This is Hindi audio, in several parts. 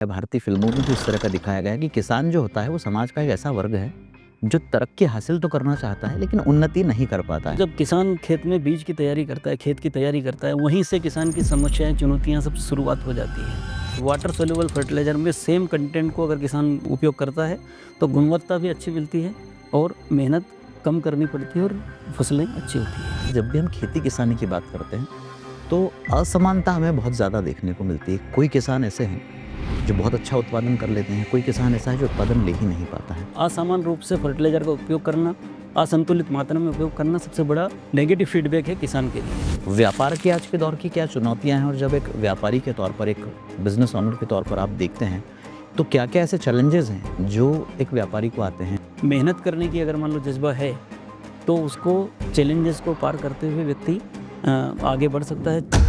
भारतीय फिल्मों में भी इस तरह का दिखाया गया है कि किसान जो होता है वो समाज का एक ऐसा वर्ग है जो तरक्की हासिल तो करना चाहता है लेकिन उन्नति नहीं कर पाता है। जब किसान खेत में बीज की तैयारी करता है, खेत की तैयारी करता है, वहीं से किसान की समस्याएं, चुनौतियां सब शुरुआत हो जाती है। वाटर सोल्यूबल फर्टिलाइजर में सेम कंटेंट को अगर किसान उपयोग करता है तो गुणवत्ता भी अच्छी मिलती है और मेहनत कम करनी पड़ती है और फसलें अच्छी होती है। जब भी हम खेती किसानी की बात करते हैं तो असमानता हमें बहुत ज़्यादा देखने को मिलती है। कोई किसान ऐसे हैं जो बहुत अच्छा उत्पादन कर लेते हैं, कोई किसान ऐसा है जो उत्पादन ले ही नहीं पाता है। असामान्य रूप से फर्टिलाइजर का उपयोग करना, असंतुलित मात्रा में उपयोग करना सबसे बड़ा नेगेटिव फीडबैक है किसान के लिए। व्यापार की आज के दौर की क्या चुनौतियां हैं और जब एक व्यापारी के तौर पर, एक बिजनेस ओनर के तौर पर आप देखते हैं तो क्या क्या ऐसे चैलेंजेस हैं जो एक व्यापारी को आते हैं? मेहनत करने की अगर मान लो जज्बा है तो उसको चैलेंजेस को पार करते हुए व्यक्ति आगे बढ़ सकता है।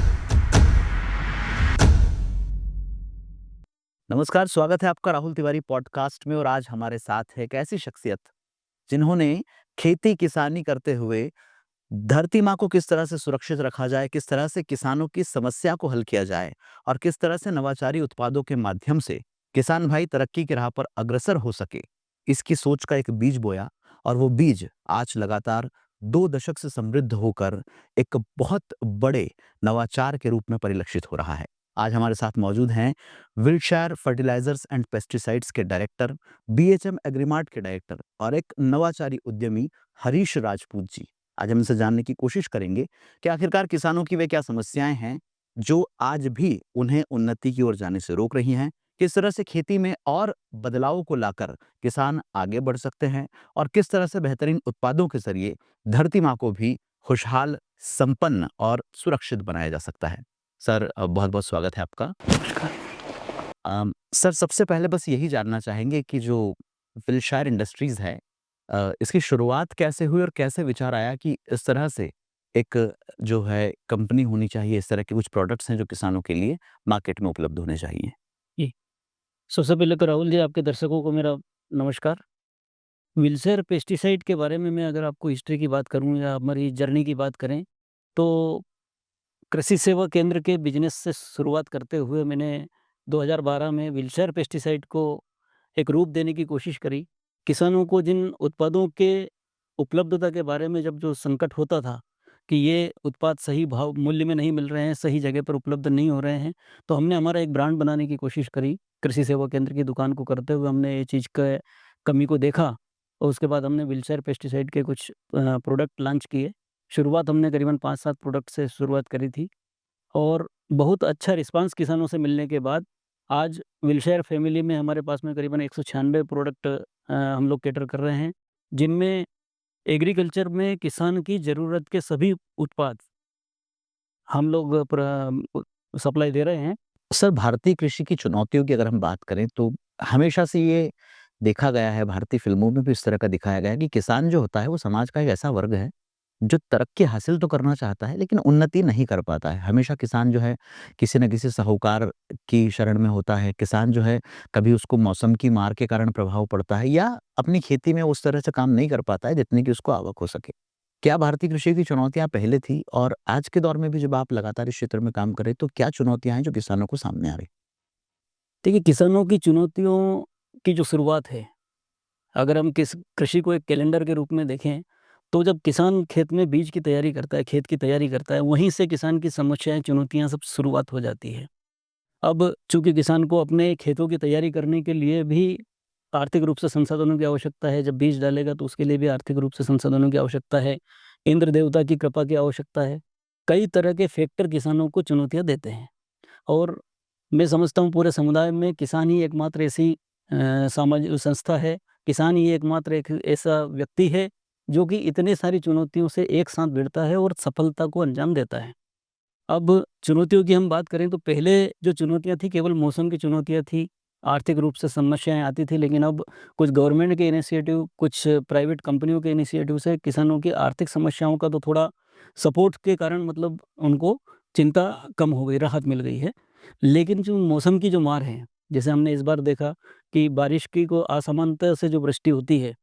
नमस्कार, स्वागत है आपका राहुल तिवारी पॉडकास्ट में। और आज हमारे साथ है एक ऐसी शख्सियत जिन्होंने खेती किसानी करते हुए धरती माँ को किस तरह से सुरक्षित रखा जाए, किस तरह से किसानों की समस्या को हल किया जाए और किस तरह से नवाचारी उत्पादों के माध्यम से किसान भाई तरक्की की राह पर अग्रसर हो सके, इसकी सोच का एक बीज बोया। और वो बीज आज लगातार 2 दशक से समृद्ध होकर एक बहुत बड़े नवाचार के रूप में परिलक्षित हो रहा है। आज हमारे साथ मौजूद हैं विल्टशायर फर्टिलाइजर्स एंड पेस्टिसाइड्स के डायरेक्टर, बीएचएम एग्रीमार्ट के डायरेक्टर और एक नवाचारी उद्यमी हरीश राजपूत जी। आज हम इनसे जानने की कोशिश करेंगे कि आखिरकार किसानों की वे क्या समस्याएं हैं जो आज भी उन्हें उन्नति की ओर जाने से रोक रही हैं, किस तरह से खेती में और बदलाव को लाकर किसान आगे बढ़ सकते हैं और किस तरह से बेहतरीन उत्पादों के जरिए धरती माँ को भी खुशहाल, संपन्न और सुरक्षित बनाया जा सकता है। सर, बहुत बहुत स्वागत है आपका। सर, सबसे पहले बस यही जानना चाहेंगे कि जो विल्टशायर इंडस्ट्रीज है, इसकी शुरुआत कैसे हुई और कैसे विचार आया कि इस तरह से एक जो है कंपनी होनी चाहिए, इस तरह के कुछ प्रोडक्ट्स हैं जो किसानों के लिए मार्केट में उपलब्ध होने चाहिए? जी, सबसे पहले तो राहुल जी आपके दर्शकों को मेरा नमस्कार। विल्शेयर पेस्टिसाइड के बारे में मैं अगर आपको हिस्ट्री की बात करूँ या हमारी जर्नी की बात करें, तो कृषि सेवा केंद्र के बिज़नेस से शुरुआत करते हुए मैंने 2012 में विल्शेयर पेस्टिसाइड को एक रूप देने की कोशिश करी। किसानों को जिन उत्पादों के उपलब्धता के बारे में जब जो संकट होता था कि ये उत्पाद सही भाव मूल्य में नहीं मिल रहे हैं, सही जगह पर उपलब्ध नहीं हो रहे हैं, तो हमने हमारा एक ब्रांड बनाने की कोशिश करी। कृषि सेवा केंद्र की दुकान को करते हुए हमने ये चीज़ के कमी को देखा और उसके बाद हमने विल्शेयर पेस्टिसाइड के कुछ प्रोडक्ट लॉन्च किए। शुरुआत हमने करीबन 5-7 प्रोडक्ट से शुरुआत करी थी और बहुत अच्छा रिस्पांस किसानों से मिलने के बाद आज विल्शेयर फैमिली में हमारे पास में करीबन 196 प्रोडक्ट हम लोग कैटर कर रहे हैं, जिनमें एग्रीकल्चर में किसान की ज़रूरत के सभी उत्पाद हम लोग सप्लाई दे रहे हैं। सर, भारतीय कृषि की चुनौतियों की अगर हम बात करें तो हमेशा से ये देखा गया है, भारतीय फिल्मों में भी इस तरह का दिखाया गया है कि किसान जो होता है वो समाज का एक ऐसा वर्ग है जो तरक्की हासिल तो करना चाहता है लेकिन उन्नति नहीं कर पाता है। हमेशा किसान जो है किसी न किसी साहूकार की शरण में होता है। किसान जो है कभी उसको मौसम की मार के कारण प्रभाव पड़ता है या अपनी खेती में उस तरह से काम नहीं कर पाता है जितनी कि उसको आवक हो सके। क्या भारतीय कृषि की चुनौतियाँ पहले थी और आज के दौर में भी जब आप लगातार इस क्षेत्र में काम कर रहे हैं तो क्या चुनौतियाँ हैं जो किसानों को सामने आ रही? देखिए, किसानों की चुनौतियों की जो शुरुआत है, अगर हम किस कृषि को एक कैलेंडर के रूप में देखें, तो जब किसान खेत में बीज की तैयारी करता है, खेत की तैयारी करता है, वहीं से किसान की समस्याएँ, चुनौतियाँ सब शुरुआत हो जाती है। अब चूँकि किसान को अपने खेतों की तैयारी करने के लिए भी आर्थिक रूप से संसाधनों की आवश्यकता है, जब बीज डालेगा तो उसके लिए भी आर्थिक रूप से संसाधनों की आवश्यकता है, इंद्र देवता की कृपा की आवश्यकता है। कई तरह के फैक्टर किसानों को चुनौतियाँ देते हैं और मैं समझता हूँ पूरे समुदाय में किसान ही एकमात्र ऐसी सामाजिक संस्था है, किसान ही एकमात्र एक ऐसा व्यक्ति है, जो कि इतनी सारी चुनौतियों से एक साथ भिड़ता है और सफलता को अंजाम देता है। अब चुनौतियों की हम बात करें तो पहले जो चुनौतियाँ थी केवल मौसम की चुनौतियाँ थी, आर्थिक रूप से समस्याएँ आती थी, लेकिन अब कुछ गवर्नमेंट के इनिशिएटिव, कुछ प्राइवेट कंपनियों के इनिशिएटिव से किसानों की आर्थिक समस्याओं का तो थोड़ा सपोर्ट के कारण मतलब उनको चिंता कम हो गई, राहत मिल गई है। लेकिन जो मौसम की जो मार है, जैसे हमने इस बार देखा कि बारिश की को असमानता से जो वृष्टि होती है,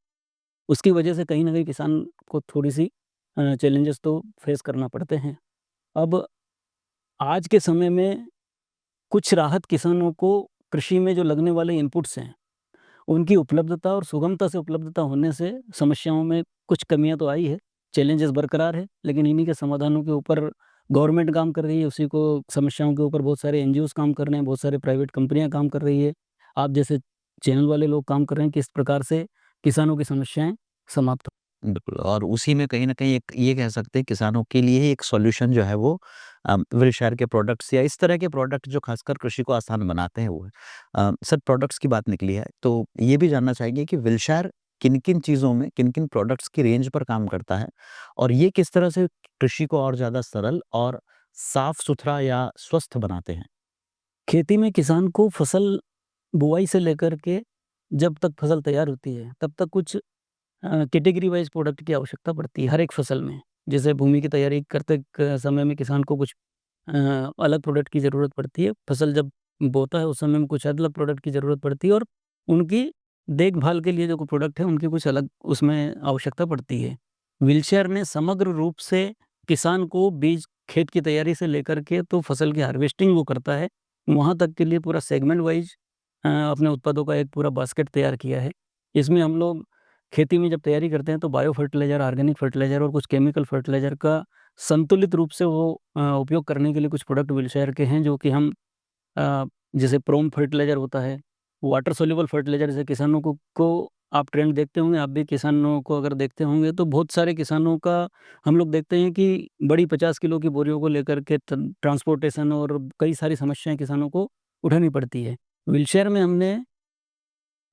उसकी वजह से कहीं न कहीं किसान को थोड़ी-सी चैलेंजेस तो फेस करना पड़ते हैं। अब आज के समय में कुछ राहत किसानों को कृषि में जो लगने वाले इनपुट्स हैं, उनकी उपलब्धता और सुगमता से उपलब्धता होने से समस्याओं में कुछ कमियाँ तो आई है, चैलेंजेस बरकरार है, लेकिन इन्हीं के समाधानों के ऊपर गवर्नमेंट काम कर रही है, उसी को समस्याओं के ऊपर बहुत सारे एनजीओज़ काम कर रहे हैं, बहुत सारे प्राइवेट कंपनियाँ काम कर रही है। आप जैसे चैनल वाले लोग काम कर रहे हैं, किस प्रकार से किसानों की समस्याएँ समाप्त हो। बिल्कुल, और उसी में कहीं न कहीं एक ये कह सकते हैं किसानों के लिए ही एक सॉल्यूशन जो है वो विलशेयर के प्रोडक्ट्स या इस तरह के प्रोडक्ट जो खासकर कृषि को आसान बनाते हैं वो है। सर, प्रोडक्ट्स की बात निकली है, तो ये भी जानना चाहेंगे कि विलशेयर किन-किन चीज़ों में, किन-किन प्रोडक्ट्स की रेंज पर काम करता है? और ये किस तरह से कृषि को और ज़्यादा सरल और साफ-सुथरा या स्वस्थ बनाते हैं? खेती में किसान को फसल बुआई से लेकर के जब तक फसल तैयार होती है, तब तक कुछ कैटेगरी वाइज़ प्रोडक्ट की आवश्यकता पड़ती है हर एक फसल में। जैसे भूमि की तैयारी करते क समय में किसान को कुछ अ, अलग प्रोडक्ट की ज़रूरत पड़ती है। फसल जब बोता है उस समय में कुछ अलग प्रोडक्ट की ज़रूरत पड़ती है और उनकी देखभाल के लिए जो प्रोडक्ट है उनकी कुछ अलग उसमें आवश्यकता पड़ती है। व्हीलचेयर ने समग्र रूप से किसान को बीज खेत की तैयारी से लेकर के तो फसल की हार्वेस्टिंग वो करता है, वहाँ तक के लिए पूरा सेगमेंट वाइज़ अपने उत्पादों का एक पूरा बास्केट तैयार किया है। इसमें हम लोग खेती में जब तैयारी करते हैं तो बायो फर्टिलाइज़र, ऑर्गेनिक फर्टिलाइज़र और कुछ केमिकल फर्टिलाइज़र का संतुलित रूप से वो उपयोग करने के लिए कुछ प्रोडक्ट विलशेयर के हैं जो कि हम अ, जैसे प्रोम फर्टिलाइज़र होता है, वाटर सोल्यूबल फर्टिलाइज़र जैसे किसानों को आप ट्रेंड देखते होंगे, आप भी किसानों को अगर देखते होंगे तो बहुत सारे किसानों का हम लोग देखते हैं कि बड़ी 50 किलो की बोरियों को लेकर के ट्रांसपोर्टेशन और कई सारी समस्याएँ किसानों को उठानी पड़ती है। व्हीलचेयर में हमने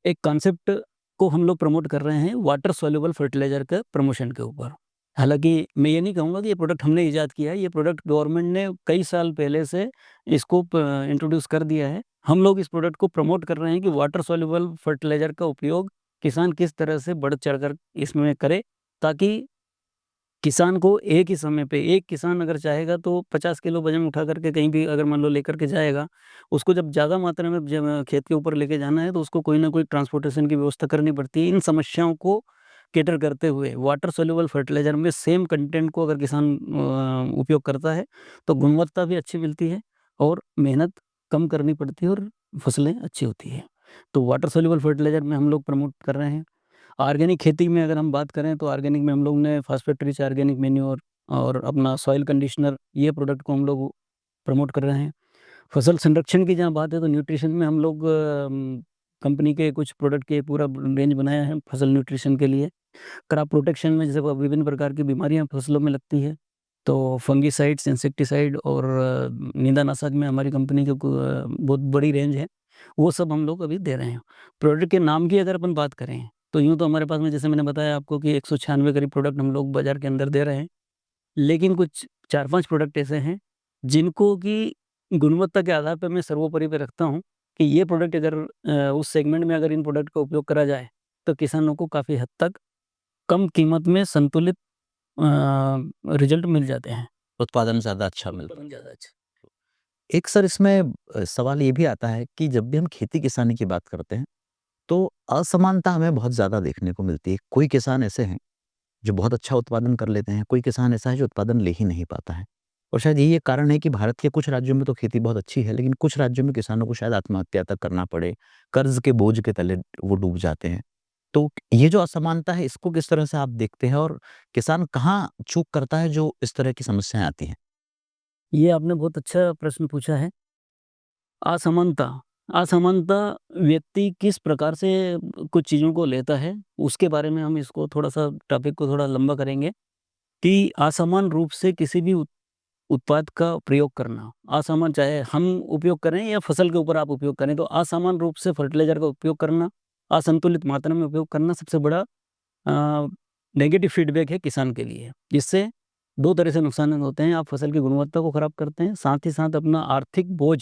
एक कॉन्सेप्ट को हम लोग प्रमोट कर रहे हैं वाटर सॉल्युबल फर्टिलाइज़र के प्रमोशन के ऊपर। हालाँकि मैं ये नहीं कहूँगा कि ये प्रोडक्ट हमने इजाद किया है, ये प्रोडक्ट गवर्नमेंट ने कई साल पहले से इसको इंट्रोड्यूस कर दिया है। हम लोग इस प्रोडक्ट को प्रमोट कर रहे हैं कि वाटर सॉल्युबल फर्टिलाइज़र का उपयोग किसान किस तरह से बढ़-चढ़ कर इसमें करे, ताकि किसान को एक ही समय पे एक किसान अगर चाहेगा तो 50 किलो वज़न उठा करके कहीं भी अगर मान लो लेकर के जाएगा, उसको जब ज़्यादा मात्रा में जब खेत के ऊपर लेके जाना है तो उसको कोई न कोई ट्रांसपोर्टेशन की व्यवस्था करनी पड़ती है। इन समस्याओं को कैटर करते हुए वाटर सॉल्युबल फर्टिलाइज़र में सेम कंटेंट को अगर किसान उपयोग करता है, तो गुणवत्ता भी अच्छी मिलती है और मेहनत कम करनी पड़ती है और फसलें अच्छी होती हैं। तो वाटर सॉल्युबल फर्टिलाइज़र में हम लोग प्रमोट कर रहे हैं। ऑर्गेनिक खेती में अगर हम बात करें तो ऑर्गेनिक में हम लोग ने फॉस्फेट रिच ऑर्गेनिक मैन्योर और अपना सॉइल कंडीशनर ये प्रोडक्ट को हम लोग प्रमोट कर रहे हैं। फसल संरक्षण की जहाँ बात है तो न्यूट्रिशन में हम लोग कंपनी के कुछ प्रोडक्ट के पूरा रेंज बनाया है फसल न्यूट्रिशन के लिए। क्रॉप प्रोटेक्शन में जैसे विभिन्न प्रकार की बीमारियाँ फसलों में लगती है, तो फंगिसाइड्स, इंसेक्टिसाइड और नींदानाशक में हमारी कंपनी की बहुत बड़ी रेंज है, वो सब हम लोग अभी दे रहे हैं। प्रोडक्ट के नाम की अगर अपन बात करें, तो यूँ तो हमारे पास में जैसे मैंने बताया आपको कि 196 करीब प्रोडक्ट हम लोग बाज़ार के अंदर दे रहे हैं। लेकिन कुछ 4-5 प्रोडक्ट ऐसे हैं, जिनको कि गुणवत्ता के आधार पे मैं सर्वोपरि पे रखता हूँ, कि ये प्रोडक्ट अगर उस सेगमेंट में अगर इन प्रोडक्ट का उपयोग करा जाए, तो किसानों को काफ़ी हद तक कम कीमत में संतुलित रिज़ल्ट मिल जाते हैं। उत्पादन ज़्यादा अच्छा मिलता है। उत्पादन ज़्यादा अच्छा। एक सर इसमें सवाल ये भी आता है कि जब भी हम खेती-किसानी की बात करते हैं, तो असमानता हमें बहुत ज़्यादा देखने को मिलती है। कोई किसान ऐसे हैं जो बहुत अच्छा उत्पादन कर लेते हैं, कोई किसान ऐसा है जो उत्पादन ले ही नहीं पाता है। और शायद यही एक कारण है कि भारत के कुछ राज्यों में तो खेती बहुत अच्छी है, लेकिन कुछ राज्यों में किसानों को शायद आत्महत्या तक करना पड़े, कर्ज़ के बोझ के तले वो डूब जाते हैं। तो ये जो असमानता है, इसको किस तरह से आप देखते हैं और किसान कहाँ चूक करता है जो इस तरह की समस्याएँ आती हैं? ये आपने बहुत अच्छा प्रश्न पूछा है। असमानता, असमानता व्यक्ति किस प्रकार से कुछ चीज़ों को लेता है, उसके बारे में हम इसको थोड़ा-सा टॉपिक को थोड़ा लंबा करेंगे, कि असमान रूप से किसी भी उत्पाद का प्रयोग करना, असमान चाहे हम उपयोग करें या फसल के ऊपर आप उपयोग करें, तो असमान रूप से फर्टिलाइज़र का उपयोग करना, असंतुलित मात्रा में उपयोग करना सबसे बड़ा अ, नेगेटिव फीडबैक है किसान के लिए। जिससे 2 तरह से नुकसान होते हैं, आप फसल की गुणवत्ता को खराब करते हैं, साथ ही साथ अपना आर्थिक बोझ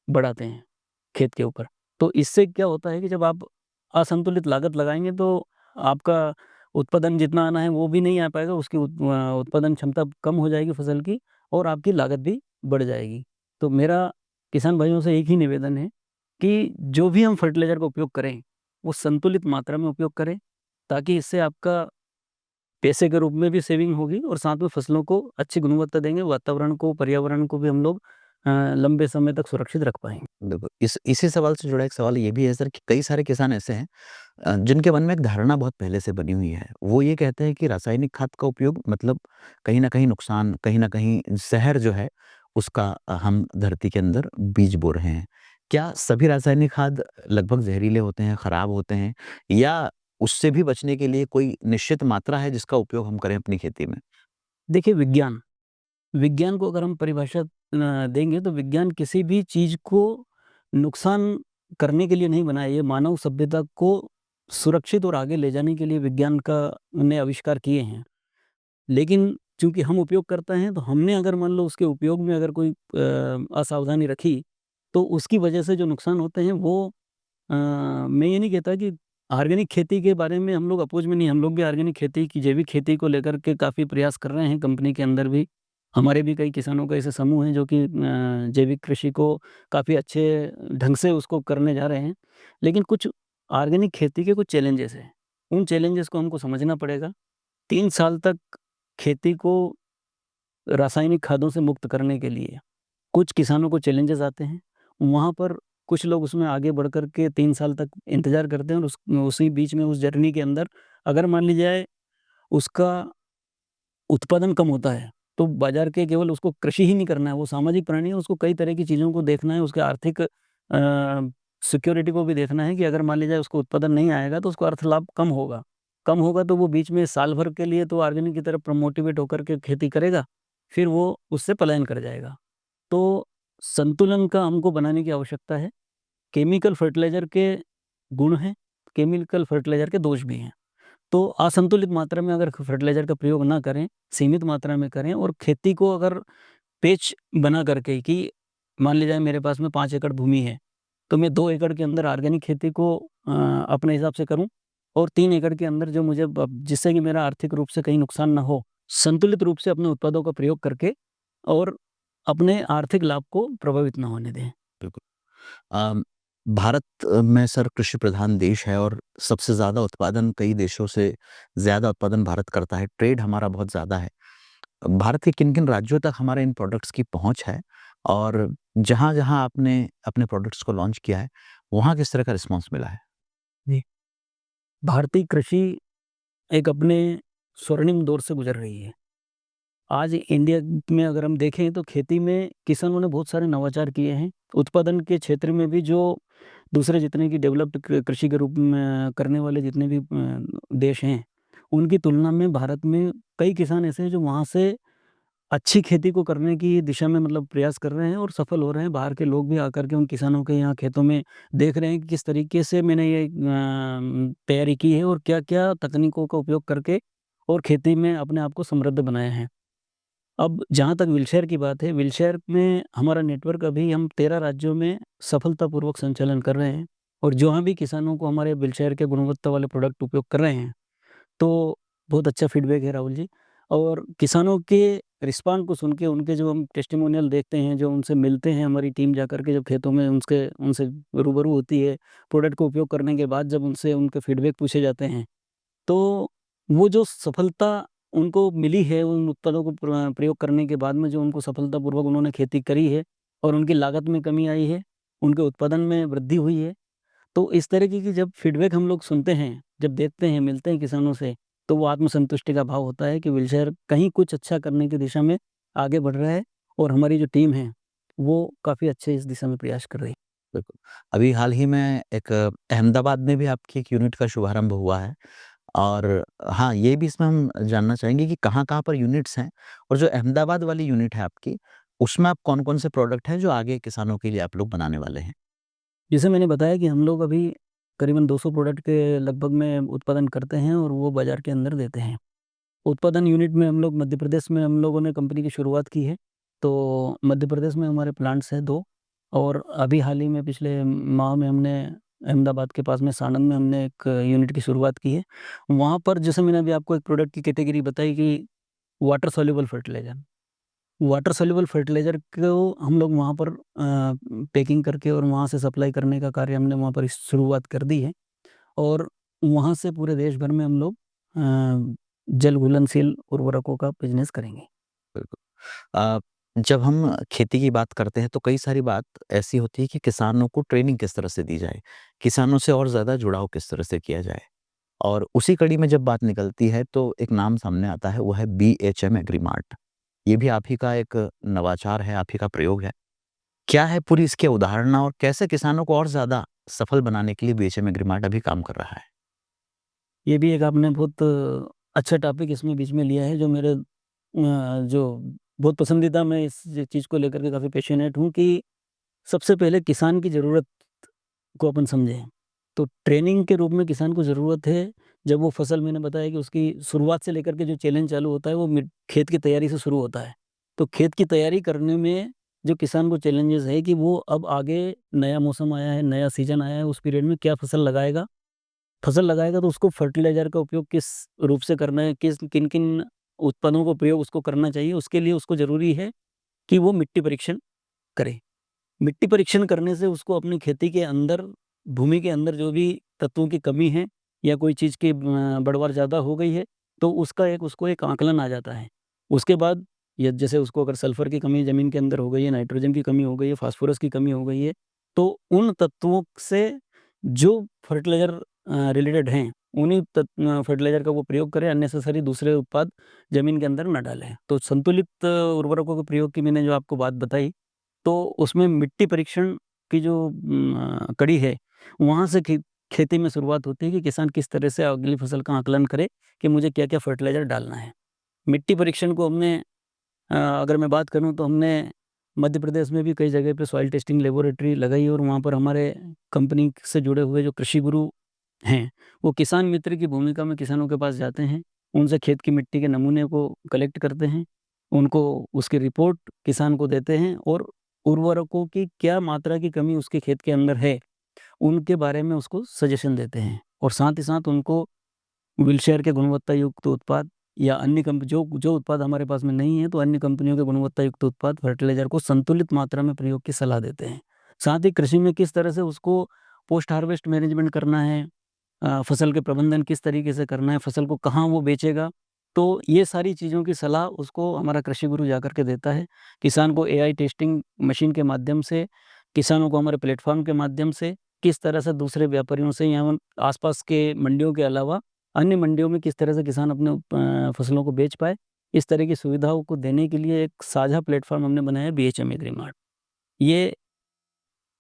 बढ़ाते हैं खेत के ऊपर। तो इससे क्या होता है कि जब आप असंतुलित लागत लगाएँगे तो आपका उत्पादन जितना आना है वो भी नहीं आ पाएगा, उसकी उत्पादन क्षमता कम हो जाएगी फसल की और आपकी लागत भी बढ़ जाएगी। तो मेरा किसान भाइयों से एक ही निवेदन है कि जो भी हम फर्टिलाइज़र का उपयोग करें, वो संतुलित मात्रा में उपयोग करें, ताकि इससे आपका पैसे के रूप में भी सेविंग होगी और साथ में फसलों को अच्छी गुणवत्ता देंगे, वातावरण को, पर्यावरण को भी हम लोग लंबे समय तक सुरक्षित रख पाएँगे। बिल्कुल। इसी सवाल से जुड़ा एक सवाल ये भी है सर कि कई सारे किसान ऐसे हैं जिनके मन में एक धारणा बहुत पहले से बनी हुई है। वो ये कहते हैं कि रासायनिक खाद का उपयोग मतलब कहीं न कहीं नुकसान, कहीं न कहीं ज़हर जो है उसका हम धरती के अंदर बीज बो रहे हैं। क्या सभी रासायनिक खाद लगभग ज़हरीले होते हैं, खराब होते हैं या उससे भी बचने के लिए कोई निश्चित मात्रा है जिसका उपयोग हम करें अपनी खेती में? देखिए विज्ञान, विज्ञान को अगर हम परिभाषा देंगे तो विज्ञान किसी भी चीज़ को नुकसान करने के लिए नहीं बनाया, ये मानव सभ्यता को सुरक्षित और आगे ले जाने के लिए विज्ञान का ने आविष्कार किए हैं। लेकिन चूँकि हम उपयोग करते हैं तो हमने अगर मान लो उसके उपयोग में अगर कोई असावधानी रखी, तो उसकी वजह से जो नुकसान होते हैं वो मैं ये नहीं कहता कि ऑर्गेनिक खेती के बारे में हम लोग अपोज़ में नहीं, हम लोग भी ऑर्गेनिक खेती की जैविक खेती को लेकर के काफ़ी प्रयास कर रहे हैं कंपनी के अंदर भी। हमारे भी कई किसानों का ऐसे समूह हैं जो कि जैविक कृषि को काफ़ी अच्छे ढंग से उसको करने जा रहे हैं। लेकिन कुछ ऑर्गेनिक खेती के कुछ चैलेंजेज़ हैं, उन चैलेंजेज़ को हमको समझना पड़ेगा। 3 साल तक खेती को रासायनिक खादों से मुक्त करने के लिए कुछ किसानों को चैलेंजेस आते हैं। वहाँ पर कुछ लोग उसमें आगे बढ़ कर के 3 साल तक इंतज़ार करते हैं और उसी बीच में उस जर्नी के अंदर अगर मान ली जाए उसका उत्पादन कम होता है, तो बाज़ार के केवल उसको कृषि ही नहीं करना है, वो सामाजिक प्राणी है, उसको कई तरह की चीज़ों को देखना है, उसके आर्थिक सिक्योरिटी को भी देखना है कि अगर मान लीजिए उसको उत्पादन नहीं आएगा तो उसको अर्थ लाभ कम होगा। कम होगा तो वो बीच में साल भर के लिए तो ऑर्गेनिक की तरफ मोटिवेट होकर के खेती करेगा, फिर वो उससे पलायन कर जाएगा। तो संतुलन का हमको बनाने की आवश्यकता है। केमिकल फर्टिलाइज़र के गुण हैं, केमिकल फर्टिलाइज़र के दोष भी हैं। तो असंतुलित मात्रा में अगर फर्टिलाइज़र का प्रयोग ना करें, सीमित मात्रा में करें और खेती को अगर पेच बना करके कि मान लीजिए मेरे पास में 5 एकड़ भूमि है, तो मैं 2 एकड़ के अंदर ऑर्गेनिक खेती को अपने हिसाब से करूँ और 3 एकड़ के अंदर जो मुझे ब जिससे कि मेरा आर्थिक रूप से कहीं नुकसान ना हो, संतुलित रूप से अपने उत्पादों का प्रयोग करके और अपने आर्थिक लाभ को प्रभावित ना होने दें। बिल्कुल। अम, भारत में सर कृषि प्रधान देश है और सबसे ज़्यादा उत्पादन कई देशों से ज़्यादा उत्पादन भारत करता है। ट्रेड हमारा बहुत ज़्यादा है। भारत के किन-किन राज्यों तक हमारे इन प्रोडक्ट्स की पहुँच है? और जहाँ-जहाँ आपने अपने प्रोडक्ट्स को लॉन्च किया है, वहाँ किस तरह का रिस्पॉन्स मिला है? जी। भारतीय कृषि एक अपने स्वर्णिम दौर से गुज़र रही है। आज इंडिया में अगर हम देखें तो खेती में किसानों ने बहुत सारे नवाचार किए हैं। उत्पादन के क्षेत्र में भी जो दूसरे जितने की डेवलप्ड कृषि के रूप में करने वाले जितने भी देश हैं, उनकी तुलना में भारत में कई किसान ऐसे हैं जो वहाँ से अच्छी खेती को करने की दिशा में मतलब प्रयास कर रहे हैं और सफल हो रहे हैं। बाहर के लोग भी आकर के उन किसानों के यहाँ खेतों में देख रहे हैं कि किस तरीके से मैंने ये तैयारी की है और क्या-क्या तकनीकों का उपयोग करके और खेती में अपने आप को समृद्ध बनाया है। अब जहाँ तक व्हीलचेयर की बात है, व्हीलचेयर में हमारा नेटवर्क अभी हम 13 राज्यों में सफलतापूर्वक संचालन कर रहे हैं और जहाँ भी किसानों को हमारे व्हीलचेयर के गुणवत्ता वाले प्रोडक्ट उपयोग कर रहे हैं, तो बहुत अच्छा फीडबैक है राहुल जी। और किसानों के रिस्पॉन्ड को सुन के उनके जो हम टेस्टिमोनियल देखते हैं, जो उनसे मिलते हैं, हमारी टीम जाकर के जब खेतों में उनके उनसे रूबरू होती है, प्रोडक्ट को उपयोग करने के बाद जब उनसे उनके फीडबैक पूछे जाते हैं, तो वो जो सफलता उनको मिली है, उन उत्पादों को प्रयोग करने के बाद में जो उनको सफलतापूर्वक उन्होंने खेती करी है और उनकी लागत में कमी आई है, उनके उत्पादन में वृद्धि हुई है। तो इस तरीके की जब फीडबैक हम लोग सुनते हैं, जब देखते हैं, मिलते हैं किसानों से, तो वो आत्मसंतुष्टि का भाव होता है कि विलशहर कहीं कुछ अच्छा करने की दिशा में आगे बढ़ रहा है और हमारी जो टीम है, वो काफ़ी अच्छे इस दिशा में प्रयास कर रही है। बिल्कुल। अभी हाल ही में एक अहमदाबाद में भी आपकी एक यूनिट का शुभारंभ हुआ है और हाँ, ये भी इसमें हम जानना चाहेंगे कि कहाँ-कहाँ पर यूनिट्स हैं? और जो अहमदाबाद वाली यूनिट है आपकी, उसमें आप कौन-कौन से प्रोडक्ट हैं जो आगे किसानों के लिए आप लोग बनाने वाले हैं? जैसे मैंने बताया कि हम लोग अभी करीबन 200 प्रोडक्ट के लगभग में उत्पादन करते हैं और वो बाज़ार के अंदर देते हैं। उत्पादन यूनिट में हम लोग मध्य प्रदेश में हम लोगों ने कंपनी की शुरुआत की है। तो मध्य प्रदेश में हमारे प्लांट्स हैं 2 और अभी हाल ही में पिछले माह में हमने अहमदाबाद के पास में साणंद में हमने एक यूनिट की शुरुआत की है। वहाँ पर जैसे मैंने अभी आपको एक प्रोडक्ट की कैटेगरी बताई कि water soluble fertiliser. Water soluble fertiliser को हम लोग वहाँ पर पैकिंग करके और वहाँ से सप्लाई करने का कार्य हमने वहाँ पर शुरुआत कर दी है और वहाँ से पूरे देश भर में हम लोग जल घुलनशील उर्वरकों का बिज़नेस करेंगे। बिल्कुल। अ, जब हम खेती की बात करते हैं तो कई सारी बात ऐसी होती है कि किसानों को ट्रेनिंग किस तरह से दी जाए, किसानों से और ज़्यादा जुड़ाव किस तरह से किया जाए। और उसी कड़ी में जब बात निकलती है तो एक नाम सामने आता है, वो है बीएचएम एग्रीमार्ट। ये भी आप ही का एक नवाचार है, आप ही का प्रयोग है। क्या है पूरी इसकी अवधारणा और कैसे किसानों को और ज़्यादा सफल बनाने के लिए बीएचएम एग्रीमार्ट अभी काम कर रहा है? ये भी एक आपने बहुत अच्छा टॉपिक इसमें बीच में लिया है, जो मेरे जो बहुत पसंदीदा, मैं इस चीज़ को लेकर के काफ़ी पैशनेट हूँ कि सबसे पहले किसान की ज़रूरत को अपन समझें। तो ट्रेनिंग के रूप में किसान को ज़रूरत है, जब वो फसल, मैंने बताया कि उसकी शुरुआत से लेकर के जो चैलेंज चालू होता है वो खेत की तैयारी से शुरू होता है। तो खेत की तैयारी करने में जो किसान को चैलेंजेस है कि वो अब आगे नया मौसम आया है, नया सीज़न आया है, उस पीरियड में क्या फसल लगाएगा? फसल लगाएगा तो उसको फर्टिलाइज़र का उपयोग किस रूप से करना है, किन-किन उत्पादों का प्रयोग उसको करना चाहिए, उसके लिए उसको ज़रूरी है कि वो मिट्टी परीक्षण करे। मिट्टी परीक्षण करने से उसको अपनी खेती के अंदर, भूमि के अंदर जो भी तत्वों की कमी है या कोई चीज़ की बढ़वार ज़्यादा हो गई है, तो उसका उसको एक आकलन आ जाता है। उसके बाद या जैसे उसको अगर सल्फ़र की कमी ज़मीन के अंदर हो गई है, नाइट्रोजन की कमी हो गई है, फ़ॉस्फ़ोरस की कमी हो गई है, तो उन तत्वों से जो फर्टिलाइज़र रिलेटेड हैं, उन्हीं फर्टिलाइज़र का वो प्रयोग करें, अननेसेसरी दूसरे उत्पाद ज़मीन के अंदर ना डालें। तो संतुलित उर्वरकों के प्रयोग की मैंने जो आपको बात बताई, तो उसमें मिट्टी परीक्षण की जो कड़ी है, वहाँ से खेती में शुरुआत होती है कि किसान किस तरह से अगली फसल का आकलन करे कि मुझे क्या-क्या फर्टिलाइज़र डालना है। मिट्टी परीक्षण को हमने अगर मैं बात करूँ तो हमने मध्य प्रदेश में भी कई जगह पे सॉइल टेस्टिंग लैबोरेटरी लगाई, और वहाँ पर हमारे कंपनी से जुड़े हुए जो कृषि गुरु हैं, वो किसान मित्र की भूमिका में किसानों के पास जाते हैं, उनसे खेत की मिट्टी के नमूने को कलेक्ट करते हैं, उनको उसकी रिपोर्ट किसान को देते हैं, और उर्वरकों की क्या मात्रा की कमी उसके खेत के अंदर है, उनके बारे में उसको सजेशन देते हैं, और साथ ही साथ उनको व्हीलशेयर के गुणवत्ता युक्त उत्पाद या अन्य जो जो उत्पाद हमारे पास में नहीं है, तो अन्य कंपनियों के गुणवत्ता युक्त उत्पाद फर्टिलाइज़र को संतुलित मात्रा में प्रयोग की सलाह देते हैं। साथ ही कृषि में किस तरह से उसको पोस्ट हार्वेस्ट मैनेजमेंट करना है, फसल के प्रबंधन किस तरीके से करना है, फसल को कहाँ वो बेचेगा, तो ये सारी चीज़ों की सलाह उसको हमारा कृषि गुरु जाकर के देता है। किसान को एआई टेस्टिंग मशीन के माध्यम से, किसानों को हमारे प्लेटफ़ॉर्म के माध्यम से, किस तरह से दूसरे व्यापारियों से या आस-पास के मंडियों के अलावा अन्य मंडियों में किस तरह से किसान अपने फसलों को बेच पाए, इस तरह की सुविधाओं को देने के लिए एक साझा प्लेटफ़ॉर्म हमने बनाया है, बीएचएम एग्रीमार्ट। ये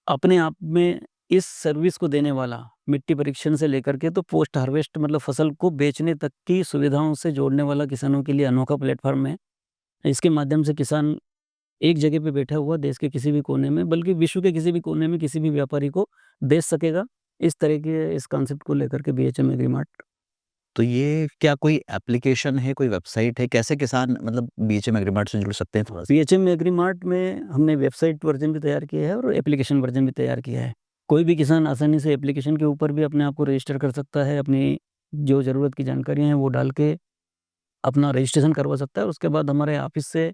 अपने आप में इस सर्विस को देने वाला, मिट्टी परीक्षण से लेकर के तो पोस्ट हार्वेस्ट मतलब फसल को बेचने तक की सुविधाओं से जोड़ने वाला किसानों के लिए अनोखा प्लेटफ़ॉर्म है। इसके माध्यम से किसान एक जगह पे बैठा हुआ देश के किसी भी कोने में, बल्कि विश्व के किसी भी कोने में किसी भी व्यापारी को बेच सकेगा। इस तरह के इस कॉन्सेप्ट को लेकर के बीएचएम एग्रीमार्ट। तो ये क्या कोई एप्लीकेशन है, कोई वेबसाइट है? कैसे किसान मतलब बीएचएम एग्रीमार्ट से जुड़ सकते हैं थोड़ा-सा? बीएचएम एग्रीमार्ट में हमने वेबसाइट वर्ज़न भी तैयार किया है और एप्लीकेशन वर्ज़न भी तैयार किया है। कोई भी किसान आसानी से एप्लीकेशन के ऊपर भी अपने आप को रजिस्टर कर सकता है, अपनी जो ज़रूरत की जानकारियाँ हैं वो डाल के अपना रजिस्ट्रेशन करवा सकता है। उसके बाद हमारे ऑफ़िस से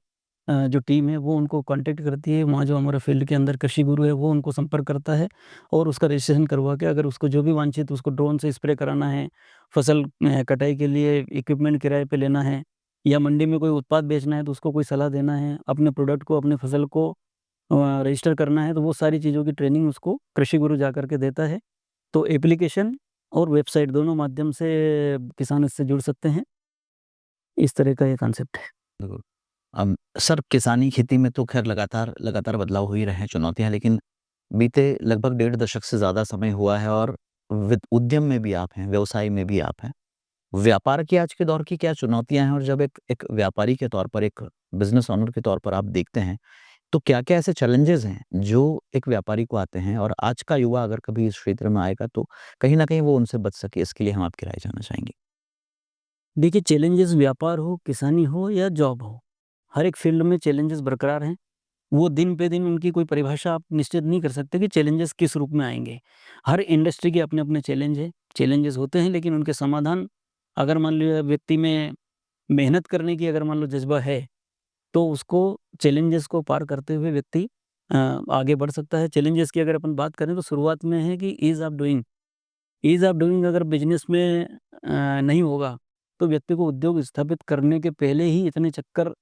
जो टीम है वो उनको कॉन्टैक्ट करती है, वहाँ जो हमारा फ़ील्ड के अंदर कृषि गुरु है वो उनको संपर्क करता है, और उसका रजिस्ट्रेशन करवा के अगर उसको जो भी वांछित, उसको ड्रोन से स्प्रे कराना है, फसल कटाई के लिए इक्विपमेंट किराए पे लेना है, या मंडी में कोई उत्पाद बेचना है तो उसको कोई सलाह देना है, अपने प्रोडक्ट को, अपने फसल को रजिस्टर करना है, तो वो सारी चीज़ों की ट्रेनिंग उसको कृषि गुरु जाकर के देता है। तो एप्लीकेशन और वेबसाइट दोनों माध्यम से किसान इससे जुड़ सकते हैं। इस तरह का ये कॉन्सेप्ट है। बिल्कुल। सर किसानी खेती में तो ख़ैर लगातार लगातार बदलाव हो ही रहे हैं, चुनौतियाँ, लेकिन बीते लगभग डेढ़ दशक से ज़्यादा समय हुआ है और उद्यम में भी आप हैं, व्यवसाय में भी आप हैं। व्यापार की आज के दौर की क्या चुनौतियाँ हैं और जब एक एक व्यापारी के तौर पर, एक बिज़नेस ओनर के तौर पर आप देखते हैं, तो क्या-क्या ऐसे चैलेंजेज़ हैं जो एक व्यापारी को आते हैं और आज का युवा अगर कभी इस क्षेत्र में आएगा तो कहीं न कहीं वो उनसे बच सके, इसके लिए हम आपकी राय जानना चाहेंगे? देखिए, चैलेंजेस व्यापार हो, किसानी हो या जॉब हो, हर एक फ़ील्ड में चैलेंजेस बरकरार हैं। वो दिन पे दिन उनकी कोई परिभाषा आप निश्चित नहीं कर सकते कि चैलेंजेस किस रूप में आएँगे। हर इंडस्ट्री के अपने-अपने चैलेंज हैं, चैलेंजेस होते हैं, लेकिन उनके समाधान, अगर मान लिया व्यक्ति में मेहनत करने की अगर मान लो जज़्बा है, तो उसको चैलेंजेस को पार करते हुए व्यक्ति आगे बढ़ सकता है। चैलेंजेस की अगर अपन बात करें तो शुरुआत में है कि ईज़ ऑफ डूइंग अगर बिज़नेस में नहीं होगा, तो व्यक्ति को उद्योग स्थापित करने के पहले ही इतने चक्कर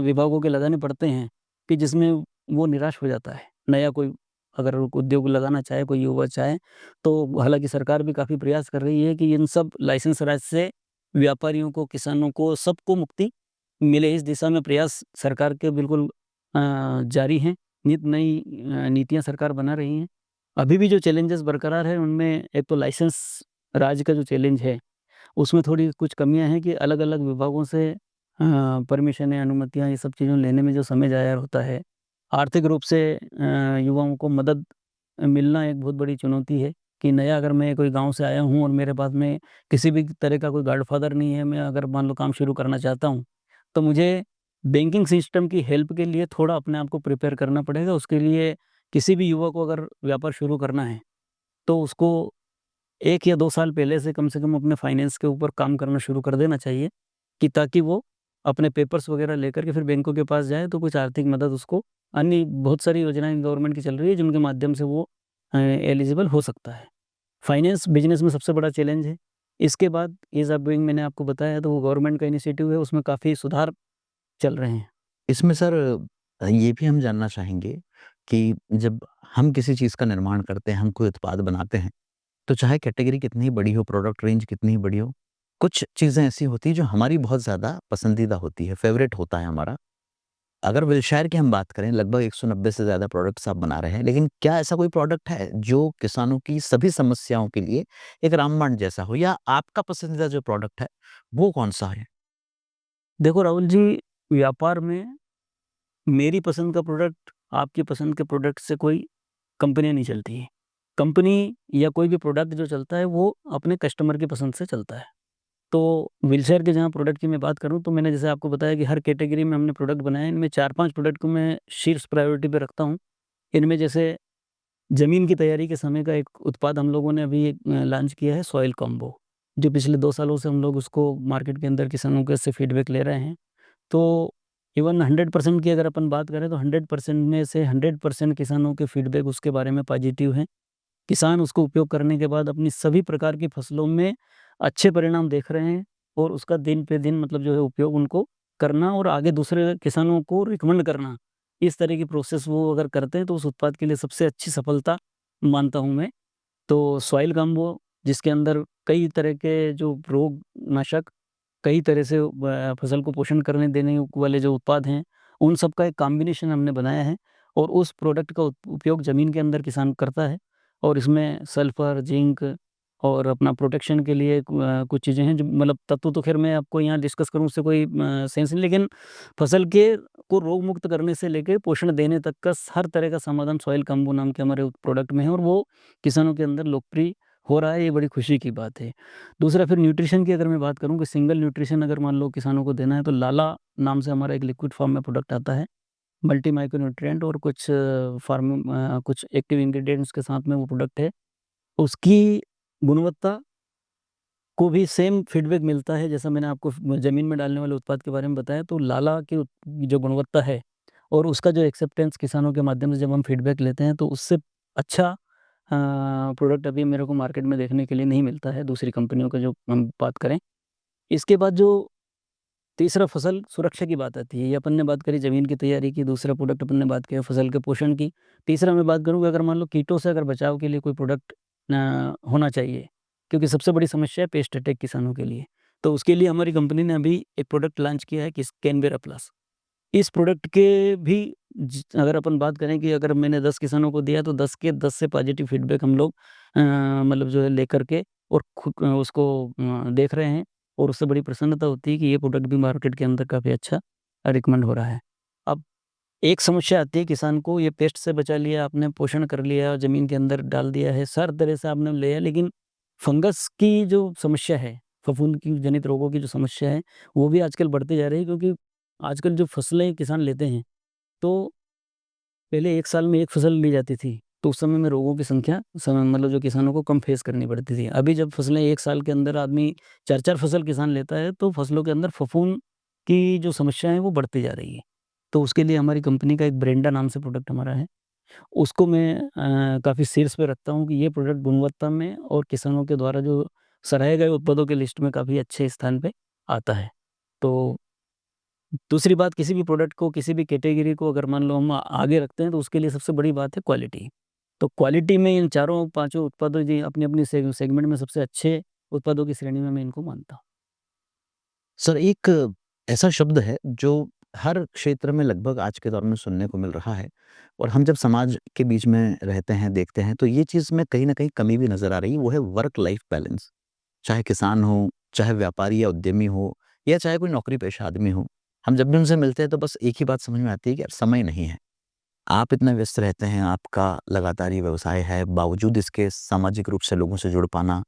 विभागों के लगाने पड़ते हैं कि जिसमें वो निराश हो जाता है। नया कोई अगर उद्योग लगाना चाहे, कोई युवा चाहे, तो हालाँकि सरकार भी काफ़ी प्रयास कर रही है कि इन सब लाइसेंस राज से व्यापारियों को, किसानों को, सबको मुक्ति मिले। इस दिशा में प्रयास सरकार के बिल्कुल जारी हैं। नित नई नीतियाँ सरकार बना रही हैं। अभी भी जो चैलेंजेस बरकरार हैं, उनमें एक तो लाइसेंस राज का जो चैलेंज है, उसमें थोड़ी कुछ कमियाँ हैं कि अलग-अलग विभागों से परमिशनें, अनुमतियाँ, ये सब चीज़ें लेने में जो समय ज़ाया होता है। आर्थिक रूप से युवाओं को मदद मिलना एक बहुत बड़ी चुनौती है कि नया अगर मैं कोई गाँव से आया हूँ और मेरे पास में किसी भी तरह का कोई गॉडफ़ादर नहीं है, मैं अगर मान लो काम शुरू करना चाहता हूँ, तो मुझे बैंकिंग सिस्टम की हेल्प के लिए थोड़ा अपने आप को प्रिपेयर करना पड़ेगा। उसके लिए किसी भी युवा को अगर व्यापार शुरू करना है, तो उसको 1 या 2 साल पहले से कम अपने फाइनेंस के ऊपर काम करना शुरू कर देना चाहिए कि ताकि वो अपने पेपर्स वगैरह लेकर के फिर बैंकों के पास जाए, तो कुछ आर्थिक मदद उसको अन्य बहुत सारी योजनाएँ गवर्नमेंट की चल रही है, जिनके माध्यम से वो एलिजिबल हो सकता है। फाइनेंस बिज़नेस में सबसे बड़ा चैलेंज है। इसके बाद ईज़ ऑफ डूइंग मैंने आपको बताया, तो वो गवर्नमेंट का इनिशिएटिव है, उसमें काफ़ी सुधार चल रहे हैं। इसमें सर ये भी हम जानना चाहेंगे कि जब हम किसी चीज़ का निर्माण करते हैं, हम कोई उत्पाद बनाते हैं, तो चाहे कैटेगरी कितनी ही बड़ी हो, प्रोडक्ट रेंज कितनी ही बड़ी हो, कुछ चीज़ें ऐसी होती हैं जो हमारी बहुत ज़्यादा पसंदीदा होती है, फ़ेवरेट होता है हमारा। अगर विलशायर की हम बात करें, लगभग 190 से ज़्यादा प्रोडक्ट्स आप बना रहे हैं, लेकिन क्या ऐसा कोई प्रोडक्ट है जो किसानों की सभी समस्याओं के लिए एक रामबाण जैसा हो, या आपका पसंदीदा जो प्रोडक्ट है, वो कौन-सा है? देखो राहुल जी, व्यापार में मेरी पसंद का प्रोडक्ट, आपकी पसंद के प्रोडक्ट से कोई कंपनियाँ नहीं चलती हैं। कंपनी या कोई भी प्रोडक्ट जो चलता है, वो अपने कस्टमर की पसंद से चलता है। तो व्हीलचेयर के जहाँ प्रोडक्ट की मैं बात करूँ, तो मैंने जैसे आपको बताया कि हर कैटेगरी में हमने प्रोडक्ट बनाए हैं। इनमें 4-5 प्रोडक्ट को मैं शीर्ष प्रायोरिटी पे रखता हूँ। इनमें जैसे ज़मीन की तैयारी के समय का एक उत्पाद हम लोगों ने अभी लॉन्च किया है, सॉइल कॉम्बो, जो पिछले 2 सालों से हम लोग उसको मार्केट के अंदर किसानों के से फीडबैक ले रहे हैं। तो इवन 100% की अगर अपन बात करें, तो 100% में से 100% किसानों के फीडबैक उसके बारे में पॉजिटिव हैं। किसान उसको उपयोग करने के बाद अपनी सभी प्रकार की फसलों में अच्छे परिणाम देख रहे हैं और उसका दिन पे दिन मतलब जो है उपयोग उनको करना और आगे दूसरे किसानों को रिकमेंड करना, इस तरह की प्रोसेस वो अगर करते हैं, तो उस उत्पाद के लिए सबसे अच्छी सफलता मानता हूँ मैं। तो सॉइल कॉम्बो, जिसके अंदर कई तरह के जो रोग नाशक, कई तरह से फसल को पोषण करने देने वाले जो उत्पाद हैं, उन सब का एक कॉम्बिनेशन हमने बनाया है और उस प्रोडक्ट का उपयोग ज़मीन के अंदर किसान करता है और इसमें सल्फ़र, ज़िंक और अपना प्रोटेक्शन के लिए कुछ चीज़ें हैं, जो मतलब तत्व तो ख़ैर मैं आपको यहाँ डिस्कस करूँ उससे कोई सेंस नहीं, लेकिन फसल के को रोग मुक्त करने से लेके पोषण देने तक का हर तरह का समाधान सॉइल कॉम्बो नाम के हमारे प्रोडक्ट में है और वो किसानों के अंदर लोकप्रिय हो रहा है, ये बड़ी खुशी की बात है। दूसरा फिर न्यूट्रिशन की अगर मैं बात करूँ कि सिंगल न्यूट्रिशन अगर मान लो किसानों को देना है, तो लाला नाम से हमारा एक लिक्विड फॉर्म में प्रोडक्ट आता है। मल्टी माइक्रो न्यूट्रिएंट और कुछ कुछ एक्टिव इंग्रीडिएंट्स के साथ में वो प्रोडक्ट है। उसकी गुणवत्ता को भी सेम फीडबैक मिलता है, जैसा मैंने आपको ज़मीन में डालने वाले उत्पाद के बारे में बताया, तो लाला की जो गुणवत्ता है और उसका जो एक्सेप्टेंस किसानों के माध्यम से जब हम फीडबैक लेते हैं, तो उससे अच्छा प्रोडक्ट अभी मेरे को मार्केट में देखने के लिए नहीं मिलता है, दूसरी कंपनियों का जो हम बात करें। इसके बाद जो तीसरा फसल सुरक्षा की बात आती है, ये अपन ने बात करी ज़मीन की तैयारी की, दूसरा प्रोडक्ट अपन ने बात किया फसल के पोषण की। तीसरा मैं बात करूँ कि अगर मान लो कीटों से अगर बचाव के लिए कोई प्रोडक्ट होना चाहिए, क्योंकि सबसे बड़ी समस्या है पेस्ट अटैक किसानों के लिए। तो उसके लिए हमारी कंपनी ने अभी एक प्रोडक्ट लॉन्च किया है कि कैनबेरा प्लस। इस प्रोडक्ट के भी अगर अपन बात करें कि अगर मैंने 10 किसानों को दिया, तो 10 के 10 से पॉजिटिव फीडबैक हम लोग मतलब जो है लेकर के और उसको देख रहे हैं और उससे बड़ी प्रसन्नता होती है कि ये प्रोडक्ट भी मार्केट के अंदर काफ़ी अच्छा रिकमेंड हो रहा है। अब एक समस्या आती है किसान को, ये पेस्ट से बचा लिया आपने, पोषण कर लिया, ज़मीन के अंदर डाल दिया है, हर तरह से आपने लिया, लेकिन फंगस की जो समस्या है, फफूंद की जनित रोगों की जो समस्या है, वो भी आजकल बढ़ती जा रही है, क्योंकि आजकल जो फसलें किसान लेते हैं, तो पहले 1 साल में 1 फसल ली जाती थी, तो उस समय में रोगों की संख्या मतलब जो किसानों को कम फेस करनी पड़ती थी। अभी जब फसलें 1 साल के अंदर आदमी 4-4 फसल किसान लेता है, तो फसलों के अंदर फफूंद की जो समस्या है, वो बढ़ती जा रही है। तो उसके लिए हमारी कंपनी का एक ब्रेंडा नाम से प्रोडक्ट हमारा है, उसको मैं काफ़ी शीर्ष पे रखता हूँ कि ये प्रोडक्ट गुणवत्ता में और किसानों के द्वारा जो सराहे गए उत्पादों के लिस्ट में काफ़ी अच्छे स्थान पे आता है। तो दूसरी बात, किसी भी प्रोडक्ट को, किसी भी कैटेगरी को अगर मान लो हम आगे रखते हैं तो उसके लिए सबसे बड़ी बात है क्वालिटी। तो क्वालिटी में इन चारों पाँचों उत्पादों जी अपनी-अपनी सेगमेंट में सबसे अच्छे उत्पादों की श्रेणी में मैं इनको मानता हूँ। सर, एक ऐसा शब्द है जो हर क्षेत्र में लगभग आज के दौर में सुनने को मिल रहा है और हम जब समाज के बीच में रहते हैं, देखते हैं, तो ये चीज़ में कहीं न कहीं कमी भी नज़र आ रही है, वो है वर्क लाइफ बैलेंस। चाहे किसान हो, चाहे व्यापारी या उद्यमी हो या चाहे कोई नौकरी-पेशा आदमी हो, हम जब भी उनसे मिलते हैं तो बस एक ही बात समझ में आती है कि यार समय नहीं है। आप इतना व्यस्त रहते हैं, आपका लगातार ये व्यवसाय है, बावजूद इसके सामाजिक रूप से लोगों से जुड़ पाना,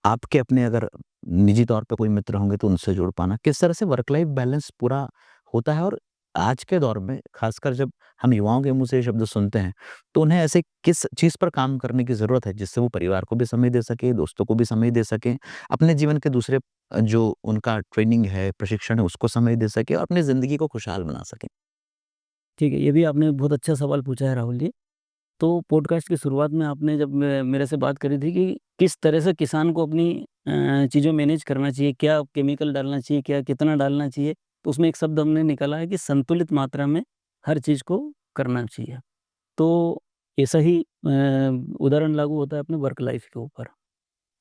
आपके अपने अगर निजी तौर पे कोई मित्र होंगे तो उनसे जुड़ पाना, किस तरह से वर्क लाइफ बैलेंस पूरा होता है और आज के दौर में खासकर जब हम युवाओं के मुँह से ये शब्द सुनते हैं, तो उन्हें ऐसे किस चीज़ पर काम करने की ज़रूरत है जिससे वो परिवार को भी समय दे सकें, दोस्तों को भी समय दे सकें, अपने जीवन के दूसरे जो उनका ट्रेनिंग है, प्रशिक्षण है उसको समय दे सकें और अपनी ज़िंदगी को खुशहाल बना सकें? ठीक है, ये भी आपने बहुत अच्छा सवाल पूछा है राहुल जी। तो पॉडकास्ट की शुरुआत में आपने जब मेरे से बात करी थी कि किस तरह से किसान को अपनी चीज़ें मैनेज करना चाहिए, क्या केमिकल डालना चाहिए, क्या कितना डालना चाहिए, तो उसमें एक शब्द हमने निकाला है कि संतुलित मात्रा में हर चीज़ को करना चाहिए। तो ऐसा ही उदाहरण लागू होता है अपने वर्क लाइफ के ऊपर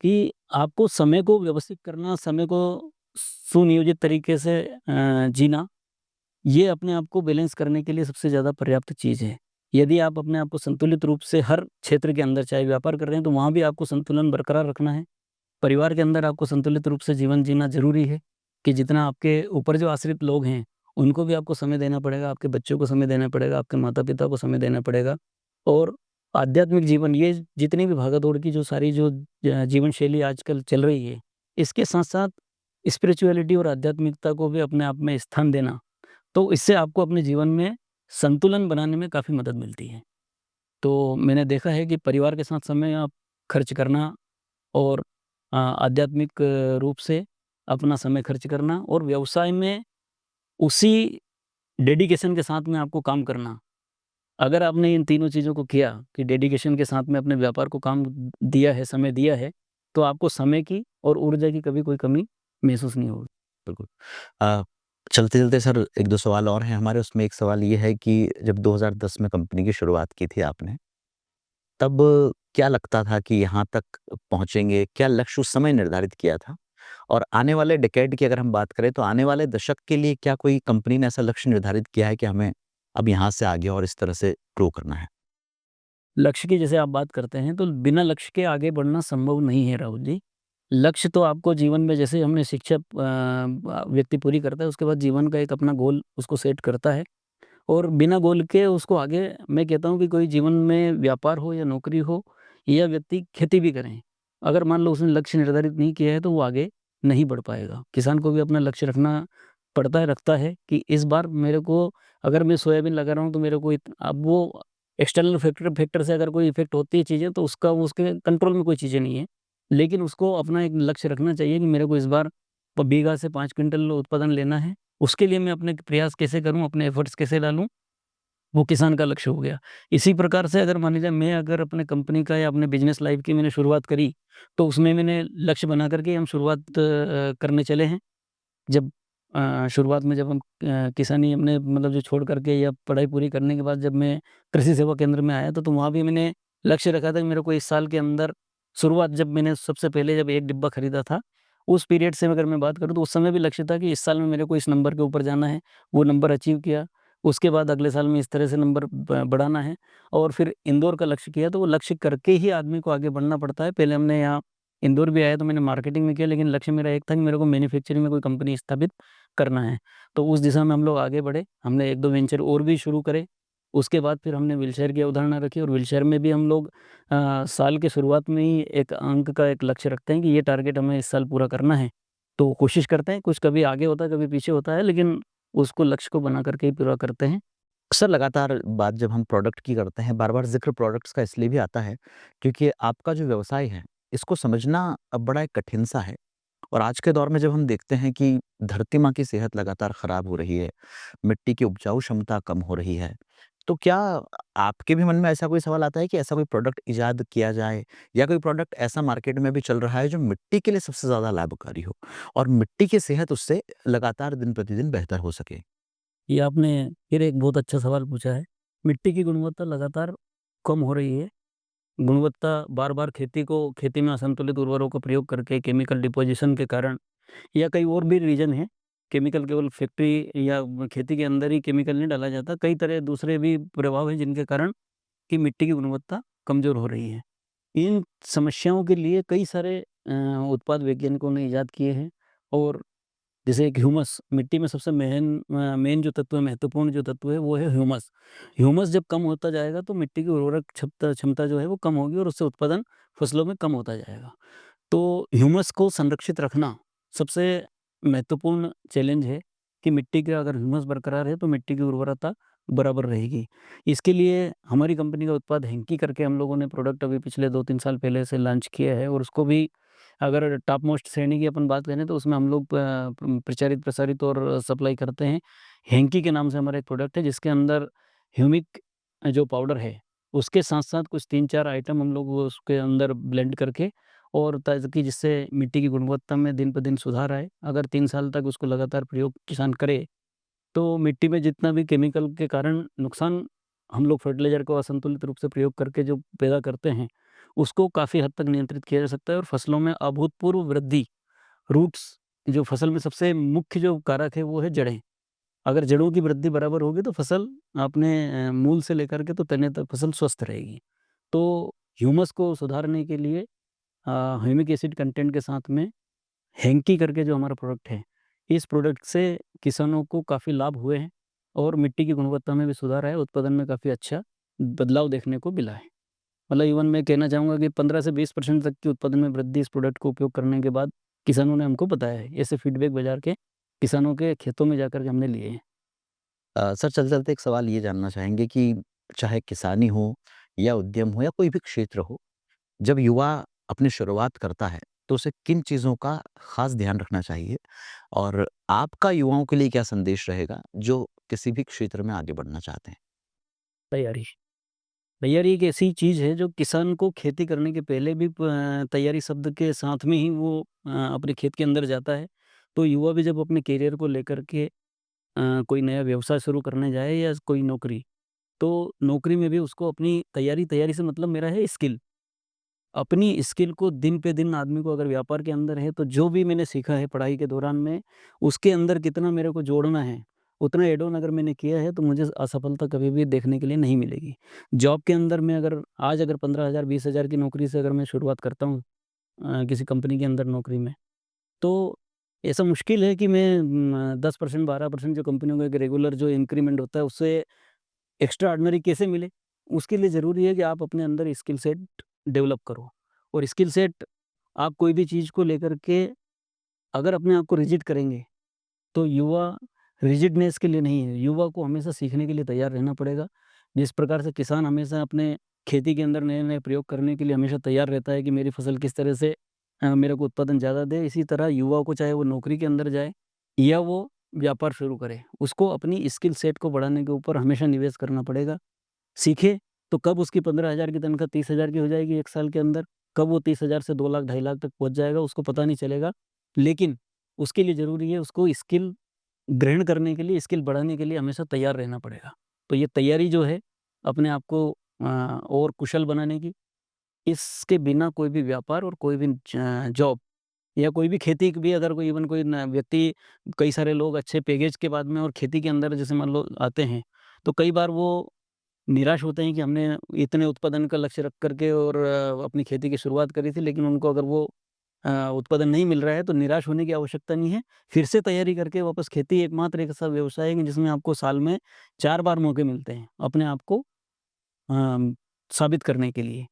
कि आपको समय को व्यवस्थित करना, समय को सुनियोजित तरीके से जीना, ये अपने आप को बैलेंस करने के लिए सबसे ज़्यादा पर्याप्त चीज़ है। यदि आप अपने आप को संतुलित रूप से हर क्षेत्र के अंदर चाहे व्यापार कर रहे हैं, तो वहाँ भी आपको संतुलन बरकरार रखना है। परिवार के अंदर आपको संतुलित रूप से जीवन जीना ज़रूरी है कि जितना आपके ऊपर जो आश्रित लोग हैं, उनको भी आपको समय देना पड़ेगा, आपके बच्चों को समय देना पड़ेगा, आपके माता-पिता को समय देना पड़ेगा। और आध्यात्मिक जीवन, ये जितनी भी भागा-दौड़ की जो सारी जो जीवन शैली आजकल चल रही है, इसके साथ-साथ स्पिरिचुअलिटी और आध्यात्मिकता को भी अपने आप में स्थान देना, तो इससे आपको अपने जीवन में संतुलन बनाने में काफ़ी मदद मिलती है। तो मैंने देखा है कि परिवार के साथ समय आप खर्च करना और आध्यात्मिक रूप से अपना समय खर्च करना और व्यवसाय में उसी डेडिकेशन के साथ में आपको काम करना। अगर आपने इन तीनों चीज़ों को किया कि डेडिकेशन के साथ में अपने व्यापार को काम दिया है, समय दिया है, तो आपको समय की और ऊर्जा की कभी कोई कमी महसूस नहीं होगी। बिल्कुल। अ, चलते-चलते सर 1-2 सवाल और हैं हमारे, उसमें एक सवाल ये है कि जब 2010 में कंपनी की शुरुआत की थी आपने, तब क्या लगता था कि यहाँ तक पहुँचेंगे? क्या लक्ष्य उस समय निर्धारित किया था? और आने वाले डिकेड की अगर हम बात करें, तो आने वाले दशक के लिए क्या कोई कंपनी ने ऐसा लक्ष्य निर्धारित किया है कि हमें अब यहाँ से आगे और इस तरह से ग्रो करना है? लक्ष्य की जैसे आप बात करते हैं, तो बिना लक्ष्य के आगे बढ़ना संभव नहीं है राहुल जी। लक्ष्य तो आपको जीवन में, जैसे हमने शिक्षा व्यक्ति पूरी करता है, उसके बाद जीवन का एक अपना गोल उसको सेट करता है और बिना गोल के उसको आगे, मैं कहता हूँ कि कोई जीवन में व्यापार हो या नौकरी हो या व्यक्ति खेती भी करें, अगर मान लो उसने लक्ष्य निर्धारित नहीं किया है, तो वो आगे नहीं बढ़ पाएगा। किसान को भी अपना लक्ष्य रखना पड़ता है, रखता है कि इस बार मेरे को, अगर मैं सोयाबीन लगा रहा हूँ, तो मेरे को अब वो एक्सटर्नल फैक्टर फैक्टर से अगर कोई इफ़ेक्ट होती है चीज़ें, तो उसका उसके कंट्रोल में कोई चीज़ें नहीं है। लेकिन उसको अपना एक लक्ष्य रखना चाहिए कि मेरे को इस बार बीघा से 5 क्विंटल उत्पादन लेना है। उसके लिए मैं अपने प्रयास कैसे करूँ, अपने एफर्ट्स कैसे डालूँ, वो किसान का लक्ष्य हो गया। इसी प्रकार से अगर मान लीजिए मैं अगर अपने कंपनी का या अपने बिज़नेस लाइफ़ की मैंने शुरुआत करी, तो उसमें मैंने लक्ष्य बना कर के हम शुरुआत करने चले हैं। जब शुरुआत में जब हम किसानी हमने मतलब जो छोड़ कर के या पढ़ाई पूरी करने के बाद जब मैं कृषि सेवा केंद्र में आया, तो वहाँ भी मैंने लक्ष्य रखा था कि मेरे को इस साल के अंदर, शुरुआत जब मैंने सबसे पहले जब 1 डिब्बा खरीदा था, उस पीरियड से अगर मैं बात करूँ, तो उस समय भी लक्ष्य था कि इस साल में मेरे को इस नंबर के ऊपर जाना है, वो नंबर अचीव किया। उसके बाद अगले साल में इस तरह से नंबर बढ़ाना है और फिर इंदौर का लक्ष्य किया, तो वो लक्ष्य करके ही आदमी को आगे बढ़ना पड़ता है। पहले हमने यहाँ इंदौर भी आया तो मैंने मार्केटिंग में किया, लेकिन लक्ष्य मेरा एक था कि मेरे को मैन्युफैक्चरिंग में कोई कंपनी स्थापित करना है। तो उस दिशा में हम लोग आगे बढ़े, हमने 1-2 वेंचर और भी शुरू करे। उसके बाद फिर हमने व्हीलचेयर की अवधारणा रखी और व्हीलचेयर में भी हम लोग साल के शुरुआत में ही एक अंक का एक लक्ष्य रखते हैं कि ये टारगेट हमें इस साल पूरा करना है। तो कोशिश करते हैं, कुछ कभी आगे होता है, कभी पीछे होता है, लेकिन उसको लक्ष्य को बना कर के ही पूरा करते हैं। अक्सर लगातार बात जब हम प्रोडक्ट की करते हैं, बार-बार ज़िक्र प्रोडक्ट्स का इसलिए भी आता है, क्योंकि आपका जो व्यवसाय है, इसको समझना अब बड़ा एक कठिन सा है। और आज के दौर में जब हम देखते हैं कि धरती माँ की सेहत लगातार खराब हो रही है, मिट्टी की उपजाऊ क्षमता कम हो रही है, तो क्या आपके भी मन में ऐसा कोई सवाल आता है कि ऐसा कोई प्रोडक्ट इजाद किया जाए या कोई प्रोडक्ट ऐसा मार्केट में भी चल रहा है जो मिट्टी के लिए सबसे ज़्यादा लाभकारी हो और मिट्टी की सेहत उससे लगातार दिन प्रतिदिन बेहतर हो सके? ये आपने फिर एक बहुत अच्छा सवाल पूछा है। मिट्टी की गुणवत्ता लगातार कम हो रही है। गुणवत्ता बार-बार खेती में असंतुलित उर्वरकों का प्रयोग करके, केमिकल डिपोज़िशन के कारण या कई और भी रीज़न हैं। केमिकल केवल फैक्ट्री या खेती के अंदर ही केमिकल नहीं डाला जाता, कई तरह दूसरे भी प्रभाव हैं जिनके कारण कि मिट्टी की गुणवत्ता कमज़ोर हो रही है। इन समस्याओं के लिए कई सारे उत्पाद वैज्ञानिकों ने इजाद किए हैं और जैसे एक ह्यूमस, मिट्टी में सबसे मेन जो तत्व है, महत्वपूर्ण जो तत्व है वो है ह्यूमस। ह्यूमस जब कम होता जाएगा तो मिट्टी की उर्वरक क्षमता क्षमता जो है वो कम होगी और उससे उत्पादन फसलों में कम होता जाएगा। तो ह्यूमस को संरक्षित रखना सबसे महत्वपूर्ण चैलेंज है कि मिट्टी का अगर ह्यूमस बरकरार है तो मिट्टी की उर्वरता बराबर रहेगी। इसके लिए हमारी कंपनी का उत्पाद हेंकी करके हम लोगों ने प्रोडक्ट अभी पिछले 2-3 साल पहले से लॉन्च किया है और उसको भी अगर टॉप मोस्ट श्रेणी की अपन बात करें तो उसमें हम लोग प्रचारित प्रसारित और सप्लाई करते हैं। हेंकी के नाम से हमारा एक प्रोडक्ट है जिसके अंदर ह्यूमिक जो पाउडर है उसके साथ-साथ कुछ 3-4 आइटम हम लोग वो उसके अंदर ब्लेंड करके और ताकि जिससे मिट्टी की गुणवत्ता में दिन प दिन सुधार आए। अगर 3 साल तक उसको लगातार प्रयोग किसान करे, तो मिट्टी में जितना भी केमिकल के कारण नुकसान हम लोग फर्टिलाइज़र को असंतुलित रूप से प्रयोग करके जो पैदा करते हैं, उसको काफ़ी हद तक नियंत्रित किया जा सकता है और फसलों में अभूतपूर्व वृद्धि, रूट्स जो फसल में सबसे मुख्य जो कारक है वो है जड़ें। अगर जड़ों की वृद्धि बराबर होगी तो फसल अपने मूल से लेकर के तो तने तक फसल स्वस्थ रहेगी। तो ह्यूमस को सुधारने के लिए ह्यूमिक एसिड कंटेंट के साथ में हेंकी करके जो हमारा प्रोडक्ट है, इस प्रोडक्ट से किसानों को काफ़ी लाभ हुए हैं और मिट्टी की गुणवत्ता में भी सुधार आया है, उत्पादन में काफ़ी अच्छा बदलाव देखने को मिला है। मतलब इवन मैं कहना चाहूँगा कि 15 से 20% तक की उत्पादन में वृद्धि इस प्रोडक्ट को उपयोग करने के बाद किसानों ने हमको बताया है। ऐसे फीडबैक बाज़ार के किसानों के खेतों में जाकर के हमने लिए हैं। सर चलते-चलते एक सवाल ये जानना चाहेंगे कि चाहे किसानी हो या उद्यम हो या कोई भी क्षेत्र हो, जब युवा अपनी शुरुआत करता है, तो उसे किन चीज़ों का ख़ास ध्यान रखना चाहिए? और आपका युवाओं के लिए क्या संदेश रहेगा, जो किसी भी क्षेत्र में आगे बढ़ना चाहते हैं? तैयारी। तैयारी एक ऐसी चीज़ है जो किसान को खेती करने के पहले भी तैयारी शब्द के साथ में ही वो अपने खेत के अंदर जाता है। तो युवा भी जब अपने करियर को लेकर के कोई नया व्यवसाय शुरू करने जाए या कोई नौकरी, तो नौकरी में भी उसको अपनी तैयारी तैयारी से मतलब मेरा है स्किल। अपनी स्किल को दिन पे दिन आदमी को अगर व्यापार के अंदर है, तो जो भी मैंने सीखा है पढ़ाई के दौरान में, उसके अंदर कितना मेरे को जोड़ना है, उतना ऐड ऑन अगर मैंने किया है, तो मुझे असफलता कभी भी देखने के लिए नहीं मिलेगी। जॉब के अंदर मैं अगर 15,000 20,000 की नौकरी से अगर मैं शुरुआत करता हूँ किसी कंपनी के अंदर नौकरी में, तो ऐसा मुश्किल है कि मैं 10% 12% जो कंपनियों का एक रेगुलर जो इंक्रीमेंट होता है, उससे एक्स्ट्रा ऑर्डिनरी कैसे मिले? उसके लिए ज़रूरी है कि आप अपने अंदर स्किल सेट डेवलप करो और स्किल सेट आप कोई भी चीज़ को लेकर के अगर अपने आप को रिजिड करेंगे, तो युवा रिजिडनेस के लिए नहीं है, युवा को हमेशा सीखने के लिए तैयार रहना पड़ेगा। जिस प्रकार से किसान हमेशा अपने खेती के अंदर नए-नए प्रयोग करने के लिए हमेशा तैयार रहता है कि मेरी फसल किस तरह से मेरे को उत्पादन ज़्यादा दे, इसी तरह युवा को चाहे वो नौकरी के अंदर जाए या वो व्यापार शुरू करे, उसको अपनी स्किल सेट को बढ़ाने के ऊपर हमेशा निवेश करना पड़ेगा। सीखे, तो कब उसकी 15,000 की तनख्वाह 30,000 की हो जाएगी 1 साल के अंदर, कब वो 30,000 से 2 लाख, 2.5 लाख तक पहुँच जाएगा, उसको पता नहीं चलेगा। लेकिन उसके लिए ज़रूरी है उसको स्किल ग्रहण करने के लिए, स्किल बढ़ाने के लिए हमेशा तैयार रहना पड़ेगा। तो ये तैयारी जो है, अपने आप को और कुशल बनाने की, इसके बिना कोई भी व्यापार और कोई भी जॉब या कोई भी खेती भी अगर कोई इवन कोई न व्यक्ति कई सारे लोग अच्छे पैकेज के बाद में और खेती के अंदर जैसे मान लो आते हैं, तो कई बार वो निराश होते हैं कि हमने इतने उत्पादन का लक्ष्य रख कर के और अपनी खेती की शुरुआत करी थी, लेकिन उनको अगर वो उत्पादन नहीं मिल रहा है, तो निराश होने की आवश्यकता नहीं है। फिर से तैयारी करके वापस खेती एकमात्र एक ऐसा व्यवसाय है कि जिसमें आपको साल में 4 बार मौके मिलते हैं, अपने आप को अ, साबित करने के लिए।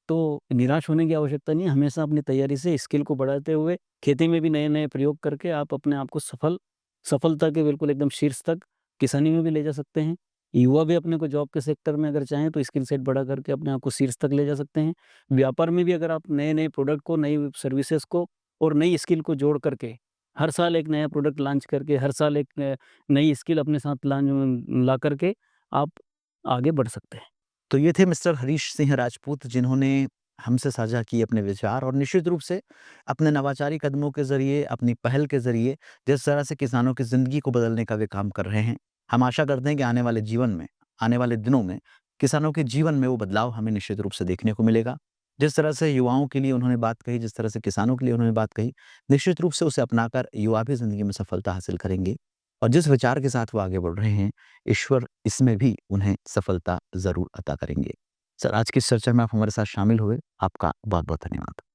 तो निराश होने की आवश्यकता नहीं है, हमेशा अपनी तैयारी से स्किल को बढ़ाते हुए, खेती में भी नए-नए प्रयोग करके आप अपने आप को सफलता के बिल्कुल एकदम शीर्ष तक किसानी में भी ले जा सकते हैं। युवा भी अपने को जॉब के सेक्टर में अगर चाहें तो स्किल सेट बढ़ा करके अपने आप को शीर्ष तक ले जा सकते हैं। व्यापार में भी अगर आप नए-नए प्रोडक्ट को, नई सर्विसेज़ को और नई स्किल को जोड़ करके, हर साल एक नया प्रोडक्ट लॉन्च करके, हर साल एक नई स्किल अपने साथ ला करके आप आगे बढ़ सकते हैं। तो ये थे मिस्टर हरीश सिंह राजपूत जिन्होंने हमसे साझा किए अपने विचार और निश्चित रूप से अपने नवाचारी कदमों के ज़रिए, अपनी पहल के ज़रिए जिस तरह से किसानों की ज़िंदगी को बदलने का वे काम कर रहे हैं, हम आशा करते हैं कि आने वाले जीवन में, आने वाले दिनों में किसानों के जीवन में वो बदलाव हमें निश्चित रूप से देखने को मिलेगा। जिस तरह से युवाओं के लिए उन्होंने बात कही, जिस तरह से किसानों के लिए उन्होंने बात कही, निश्चित रूप से उसे अपनाकर युवा भी ज़िंदगी में सफलता हासिल करेंगे और जिस विचार के साथ वो आगे बढ़ रहे हैं, ईश्वर इसमें भी उन्हें सफलता ज़रूर अता करेंगे। सर, आज की इस चर्चा में आप हमारे साथ शामिल हुए, आपका बहुत-बहुत धन्यवाद।